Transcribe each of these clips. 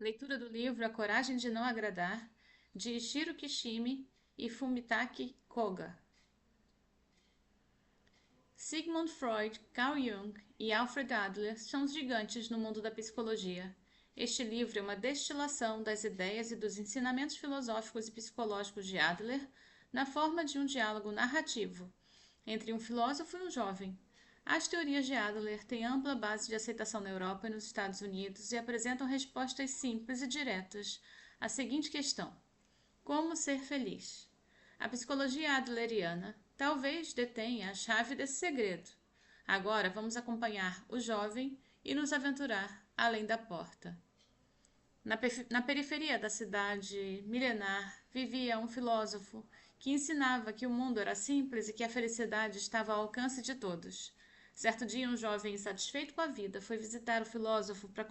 Leitura do livro A Coragem de Não Agradar, de Ishiro Kishimi e Fumitake Koga. Sigmund Freud, Carl Jung e Alfred Adler são os gigantes no mundo da psicologia. Este livro é uma destilação das ideias e dos ensinamentos filosóficos e psicológicos de Adler na forma de um diálogo narrativo entre um filósofo e um jovem. As teorias de Adler têm ampla base de aceitação na Europa e nos Estados Unidos e apresentam respostas simples e diretas à seguinte questão: como ser feliz? A psicologia adleriana talvez detenha a chave desse segredo. Agora vamos acompanhar o jovem e nos aventurar além da porta. Na periferia da cidade milenar vivia um filósofo que ensinava que o mundo era simples e que a felicidade estava ao alcance de todos. Certo dia, um jovem insatisfeito com a vida foi visitar o filósofo para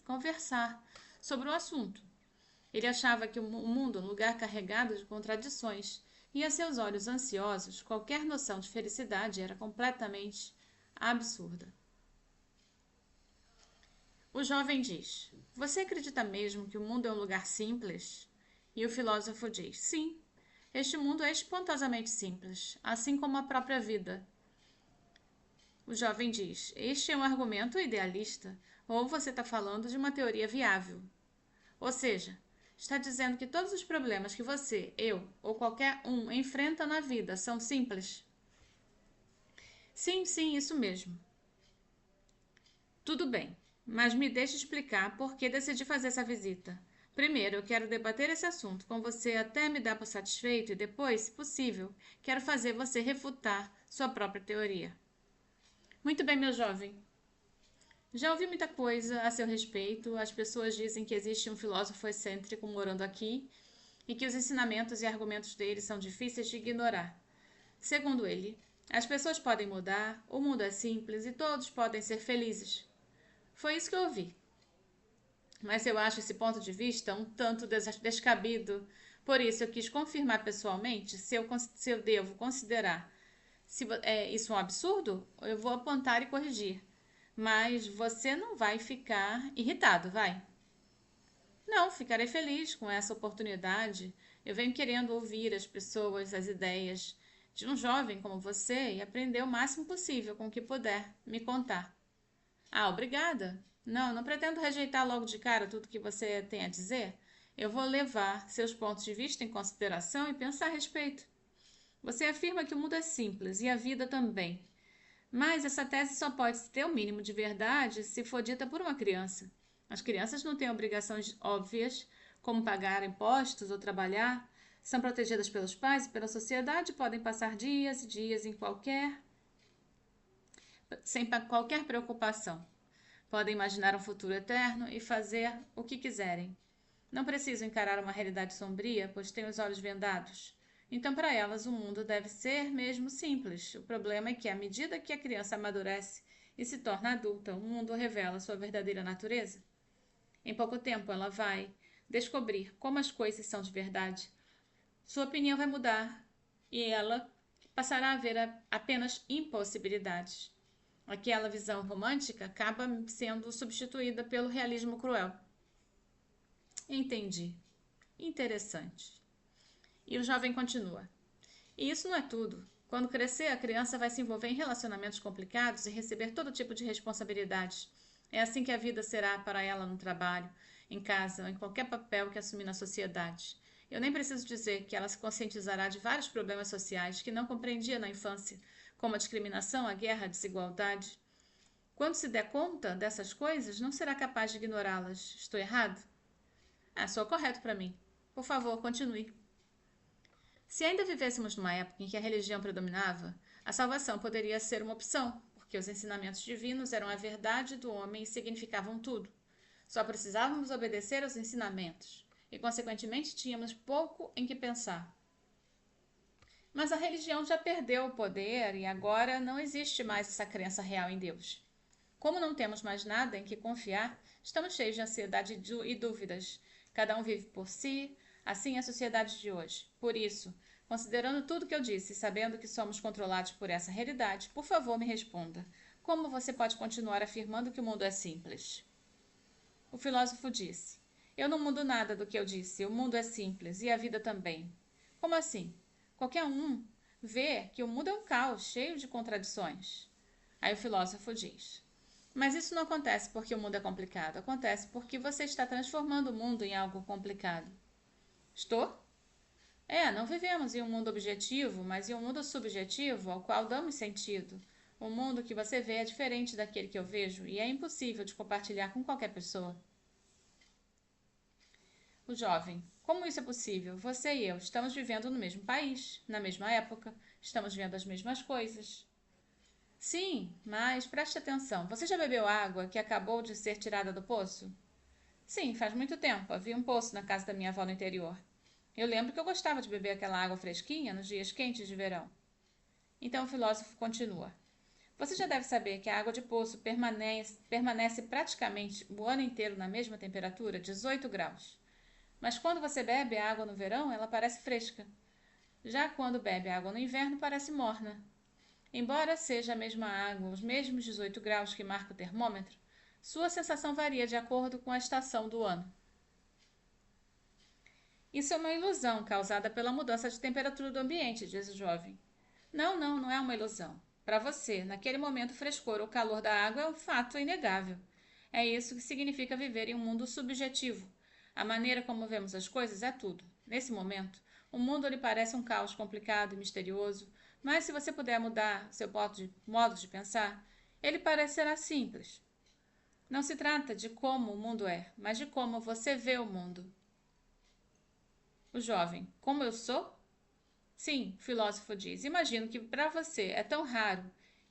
conversar sobre o assunto. Ele achava que o mundo, um lugar carregado de contradições, e a seus olhos ansiosos, qualquer noção de felicidade era completamente absurda. O jovem diz: Você acredita mesmo que o mundo é um lugar simples? E o filósofo diz: Sim, este mundo é espantosamente simples, assim como a própria vida. O jovem diz: Este é um argumento idealista, ou você está falando de uma teoria viável. Ou seja, está dizendo que todos os problemas que você, eu ou qualquer um enfrenta na vida são simples? Sim, sim, isso mesmo. Tudo bem, mas me deixe explicar por que decidi fazer essa visita. Primeiro, eu quero debater esse assunto com você até me dar por satisfeito e depois, se possível, quero fazer você refutar sua própria teoria. Muito bem, meu jovem. Já ouvi muita coisa a seu respeito. As pessoas dizem que existe um filósofo excêntrico morando aqui e que os ensinamentos e argumentos dele são difíceis de ignorar. Segundo ele, as pessoas podem mudar, o mundo é simples e todos podem ser felizes. Foi isso que eu ouvi. Mas eu acho esse ponto de vista um tanto descabido. Por isso, eu quis confirmar pessoalmente se eu devo considerar se é isso um absurdo, eu vou apontar e corrigir. Mas você não vai ficar irritado, vai? Não, ficarei feliz com essa oportunidade. Eu venho querendo ouvir as pessoas, as ideias de um jovem como você e aprender o máximo possível com o que puder me contar. Ah, obrigada. Não, não pretendo rejeitar logo de cara tudo que você tem a dizer. Eu vou levar seus pontos de vista em consideração e pensar a respeito. Você afirma que o mundo é simples e a vida também. Mas essa tese só pode ter o um mínimo de verdade se for dita por uma criança. As crianças não têm obrigações óbvias, como pagar impostos ou trabalhar, são protegidas pelos pais e pela sociedade e podem passar dias e dias sem qualquer preocupação. Podem imaginar um futuro eterno e fazer o que quiserem. Não precisam encarar uma realidade sombria, pois têm os olhos vendados. Então, para elas, o mundo deve ser mesmo simples. O problema é que, à medida que a criança amadurece e se torna adulta, o mundo revela sua verdadeira natureza. Em pouco tempo, ela vai descobrir como as coisas são de verdade. Sua opinião vai mudar e ela passará a ver apenas impossibilidades. Aquela visão romântica acaba sendo substituída pelo realismo cruel. Entendi. Interessante. E o jovem continua. E isso não é tudo. Quando crescer, a criança vai se envolver em relacionamentos complicados e receber todo tipo de responsabilidades. É assim que a vida será para ela no trabalho, em casa ou em qualquer papel que assumir na sociedade. Eu nem preciso dizer que ela se conscientizará de vários problemas sociais que não compreendia na infância, como a discriminação, a guerra, a desigualdade. Quando se der conta dessas coisas, não será capaz de ignorá-las. Estou errado? Soa correto para mim. Por favor, continue. Se ainda vivêssemos numa época em que a religião predominava, a salvação poderia ser uma opção, porque os ensinamentos divinos eram a verdade do homem e significavam tudo. Só precisávamos obedecer aos ensinamentos e, consequentemente, tínhamos pouco em que pensar. Mas a religião já perdeu o poder e agora não existe mais essa crença real em Deus. Como não temos mais nada em que confiar, estamos cheios de ansiedade e dúvidas. Cada um vive por si, assim é a sociedade de hoje. Por isso, considerando tudo que eu disse e sabendo que somos controlados por essa realidade, por favor me responda. Como você pode continuar afirmando que o mundo é simples? O filósofo disse: Eu não mudo nada do que eu disse. O mundo é simples e a vida também. Como assim? Qualquer um vê que o mundo é um caos, cheio de contradições. Aí o filósofo diz: Mas isso não acontece porque o mundo é complicado. Acontece porque você está transformando o mundo em algo complicado. Estou? Não vivemos em um mundo objetivo, mas em um mundo subjetivo ao qual damos sentido. O mundo que você vê é diferente daquele que eu vejo e é impossível de compartilhar com qualquer pessoa. O jovem: Como isso é possível? Você e eu estamos vivendo no mesmo país, na mesma época, estamos vendo as mesmas coisas. Sim, mas preste atenção. Você já bebeu água que acabou de ser tirada do poço? Sim, faz muito tempo. Havia um poço na casa da minha avó no interior. Eu lembro que eu gostava de beber aquela água fresquinha nos dias quentes de verão. Então o filósofo continua. Você já deve saber que a água de poço permanece praticamente o ano inteiro na mesma temperatura, 18 graus. Mas quando você bebe a água no verão, ela parece fresca. Já quando bebe a água no inverno, parece morna. Embora seja a mesma água, os mesmos 18 graus que marca o termômetro, sua sensação varia de acordo com a estação do ano. Isso é uma ilusão causada pela mudança de temperatura do ambiente, diz o jovem. Não, não, não é uma ilusão. Para você, naquele momento, o frescor ou calor da água é um fato inegável. É isso que significa viver em um mundo subjetivo. A maneira como vemos as coisas é tudo. Nesse momento, o mundo lhe parece um caos complicado e misterioso, mas se você puder mudar seu modo de pensar, ele parecerá simples. Não se trata de como o mundo é, mas de como você vê o mundo. O jovem: Como eu sou? Sim, o filósofo diz. Imagino que para você é tão raro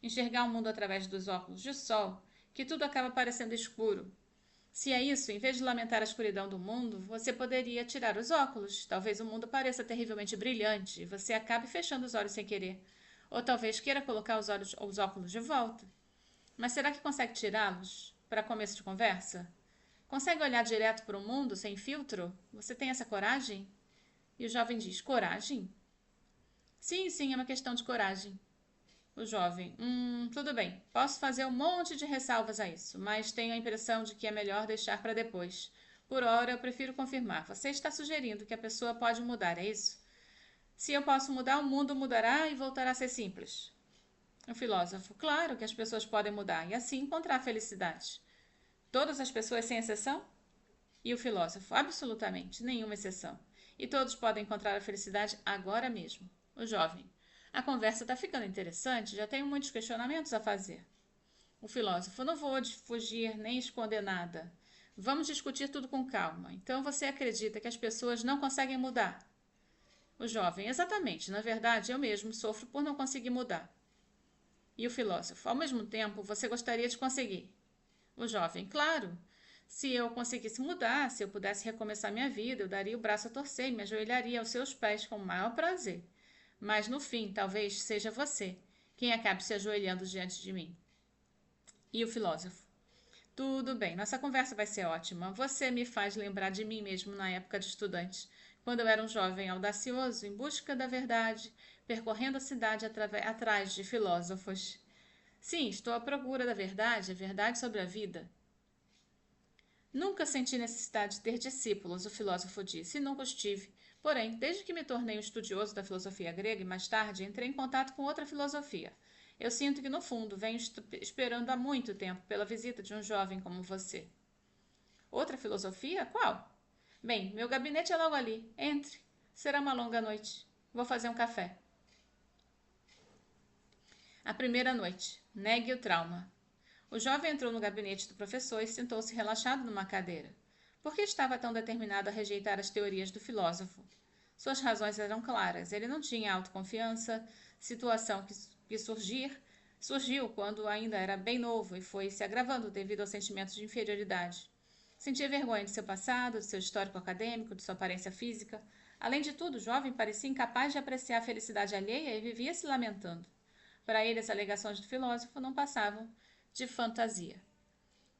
enxergar o mundo através dos óculos de sol que tudo acaba parecendo escuro. Se é isso, em vez de lamentar a escuridão do mundo, você poderia tirar os óculos. Talvez o mundo pareça terrivelmente brilhante e você acabe fechando os olhos sem querer. Ou talvez queira colocar os óculos de volta. Mas será que consegue tirá-los para começo de conversa? Consegue olhar direto para o mundo sem filtro? Você tem essa coragem? E o jovem diz: Coragem? Sim, sim, é uma questão de coragem. O jovem: tudo bem, posso fazer um monte de ressalvas a isso, mas tenho a impressão de que é melhor deixar para depois. Por hora, eu prefiro confirmar. Você está sugerindo que a pessoa pode mudar, é isso? Se eu posso mudar, o mundo mudará e voltará a ser simples. O filósofo: Claro que as pessoas podem mudar e assim encontrar a felicidade. Todas as pessoas, sem exceção? E o filósofo: Absolutamente, nenhuma exceção. E todos podem encontrar a felicidade agora mesmo. O jovem: A conversa está ficando interessante, já tenho muitos questionamentos a fazer. O filósofo: Não vou fugir nem esconder nada. Vamos discutir tudo com calma. Então você acredita que as pessoas não conseguem mudar? O jovem: Exatamente. Na verdade, eu mesmo sofro por não conseguir mudar. E o filósofo: Ao mesmo tempo, você gostaria de conseguir? O jovem: Claro. Se eu conseguisse mudar, se eu pudesse recomeçar minha vida, eu daria o braço a torcer e me ajoelharia aos seus pés com o maior prazer. Mas no fim, talvez seja você quem acabe se ajoelhando diante de mim. E o filósofo: Tudo bem, nossa conversa vai ser ótima. Você me faz lembrar de mim mesmo na época de estudante, quando eu era um jovem audacioso em busca da verdade, percorrendo a cidade atrás de filósofos. Sim, estou à procura da verdade, a verdade sobre a vida. Nunca senti necessidade de ter discípulos, o filósofo disse, e nunca os tive. Porém, desde que me tornei um estudioso da filosofia grega e mais tarde entrei em contato com outra filosofia, eu sinto que, no fundo, venho esperando há muito tempo pela visita de um jovem como você. Outra filosofia? Qual? Bem, meu gabinete é logo ali. Entre. Será uma longa noite. Vou fazer um café. A primeira noite. Negue o trauma. O jovem entrou no gabinete do professor e sentou-se relaxado numa cadeira. Por que estava tão determinado a rejeitar as teorias do filósofo? Suas razões eram claras. Ele não tinha autoconfiança, situação que surgiu quando ainda era bem novo e foi se agravando devido ao sentimento de inferioridade. Sentia vergonha de seu passado, de seu histórico acadêmico, de sua aparência física. Além de tudo, o jovem parecia incapaz de apreciar a felicidade alheia e vivia se lamentando. Para ele, as alegações do filósofo não passavam de fantasia.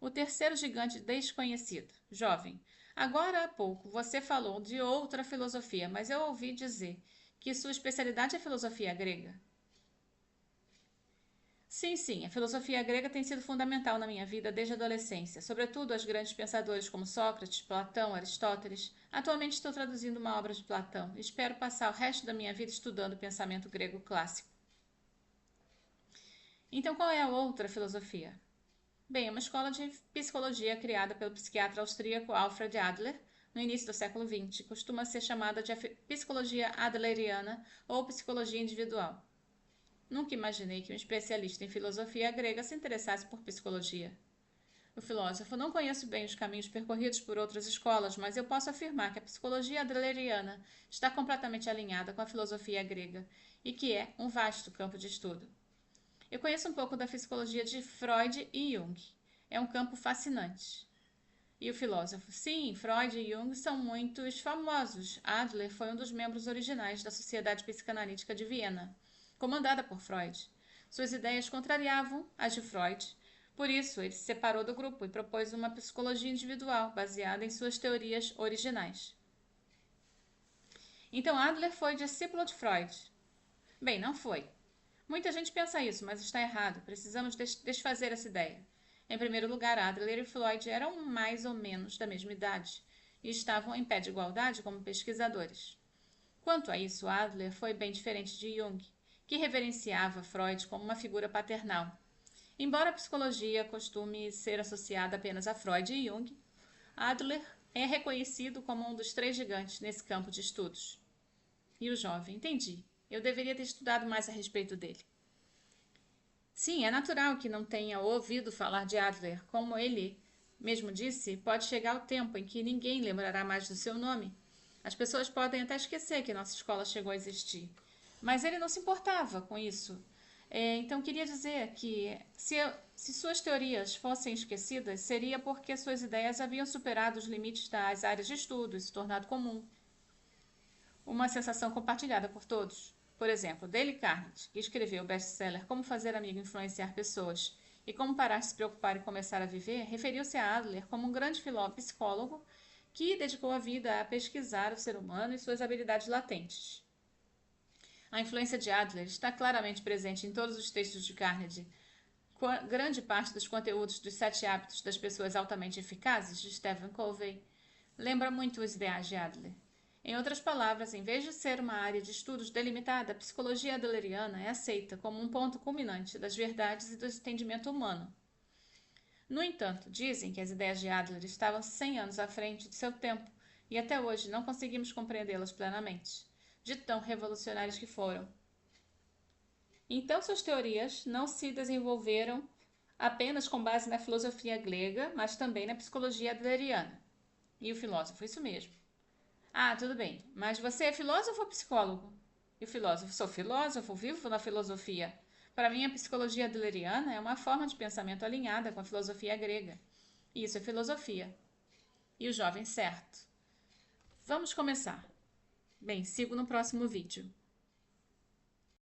O terceiro gigante desconhecido. Jovem: Agora há pouco você falou de outra filosofia, mas eu ouvi dizer que sua especialidade é filosofia grega. Sim, a filosofia grega tem sido fundamental na minha vida desde a adolescência, sobretudo os grandes pensadores como Sócrates, Platão, Aristóteles. Atualmente estou traduzindo uma obra de Platão e espero passar o resto da minha vida estudando o pensamento grego clássico. Então, qual é a outra filosofia? Bem, é uma escola de psicologia criada pelo psiquiatra austríaco Alfred Adler no início do século XX. Costuma ser chamada de psicologia adleriana ou psicologia individual. Nunca imaginei que um especialista em filosofia grega se interessasse por psicologia. O filósofo: não conheço bem os caminhos percorridos por outras escolas, mas eu posso afirmar que a psicologia adleriana está completamente alinhada com a filosofia grega e que é um vasto campo de estudo. Eu conheço um pouco da psicologia de Freud e Jung. É um campo fascinante. E o filósofo: sim, Freud e Jung são muito famosos. Adler foi um dos membros originais da Sociedade Psicanalítica de Viena, comandada por Freud. Suas ideias contrariavam as de Freud. Por isso, ele se separou do grupo e propôs uma psicologia individual, baseada em suas teorias originais. Então, Adler foi discípulo de Freud. Bem, não foi. Muita gente pensa isso, mas está errado. Precisamos desfazer essa ideia. Em primeiro lugar, Adler e Freud eram mais ou menos da mesma idade e estavam em pé de igualdade como pesquisadores. Quanto a isso, Adler foi bem diferente de Jung, que reverenciava Freud como uma figura paternal. Embora a psicologia costume ser associada apenas a Freud e Jung, Adler é reconhecido como um dos três gigantes nesse campo de estudos. E o jovem: entendi. Eu deveria ter estudado mais a respeito dele. Sim, é natural que não tenha ouvido falar de Adler. Como ele mesmo disse, pode chegar o tempo em que ninguém lembrará mais do seu nome. As pessoas podem até esquecer que nossa escola chegou a existir. Mas ele não se importava com isso. Então, queria dizer que se suas teorias fossem esquecidas, seria porque suas ideias haviam superado os limites das áreas de estudo e se tornado comum. Uma sensação compartilhada por todos. Por exemplo, Dale Carnegie, que escreveu o best-seller Como Fazer Amigo e Influenciar Pessoas e Como Parar de Se Preocupar e Começar a Viver, referiu-se a Adler como um grande psicólogo que dedicou a vida a pesquisar o ser humano e suas habilidades latentes. A influência de Adler está claramente presente em todos os textos de Carnegie. Grande parte dos conteúdos dos 7 hábitos das pessoas altamente eficazes, de Stephen Covey, lembra muito os ideais de Adler. Em outras palavras, em vez de ser uma área de estudos delimitada, a psicologia adleriana é aceita como um ponto culminante das verdades e do entendimento humano. No entanto, dizem que as ideias de Adler estavam 100 anos à frente de seu tempo e até hoje não conseguimos compreendê-las plenamente, de tão revolucionárias que foram. Então, suas teorias não se desenvolveram apenas com base na filosofia grega, mas também na psicologia adleriana. E o filósofo: isso mesmo. Ah, tudo bem, mas você é filósofo ou psicólogo? E o filósofo: sou filósofo, vivo na filosofia. Para mim, a psicologia adleriana é uma forma de pensamento alinhada com a filosofia grega. Isso é filosofia. E o jovem: certo. Vamos começar. Bem, sigo no próximo vídeo.